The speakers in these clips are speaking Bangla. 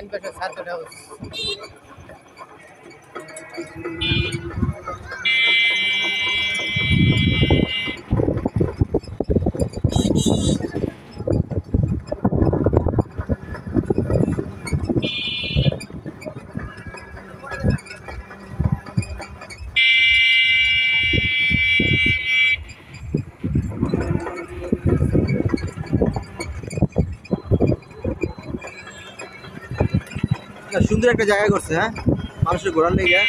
ডাইন পাশে সার্কেট হাউস। সুন্দর একটা জায়গা করছে, হ্যাঁ, মানুষের ঘোরার লেগে।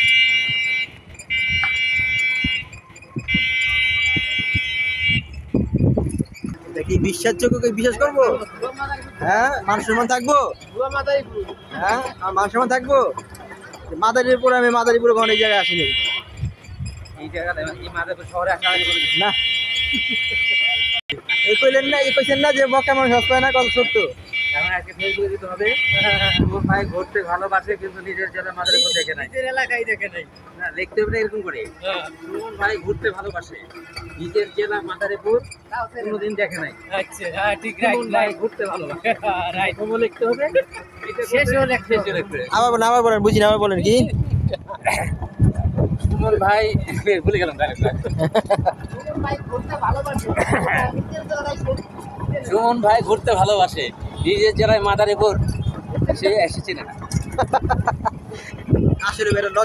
দেখি বিশ্বাসযোগ্য বিশ্বাস করবো, হ্যাঁ, মানুষের মন থাকবো, হ্যাঁ, মানুষের মন থাকবো। মাদারীপুর, আমি মাদারীপুর কখনো এই জায়গায় আসিনি। এই জায়গাটা এই মাদারীপুর শহরে আসা না, এই কইলেন না, এই কইছেন না যে মক্কা মানুষ সস্তা না, কত সত্য। এখন আজকে ফেসবুকে দিতে হবে সুমন ভাই ঘুরতে ভালোবাসে কিন্তু নিজের জেলা মাদারীপুর দেখে নাই, নিজের এলাকায় দেখে নাই। না লিখতে হবে না এরকম করে। সুমন ভাই ঘুরতে ভালোবাসে নিজের জেলা মাদারীপুর কোনোদিন দেখে নাই। আচ্ছা, হ্যাঁ, ঠিক, সুমন ভাই রাইট, ঘুরতে ভালোবাসে, রাইট। কম লিখতে হবে। এটা শেষেও লিখতে হবে। শেষেও লিখতে হবে। আবার বলেন, বুঝি না, আবার বলেন কি? সুমন ভাই ভুলে গেলাম আরেকটা। সুমন ভাই ঘুরতে ভালোবাসে নিজের জেলায় মাদারীপুর সে এসেছে না। আসলে লজ্জা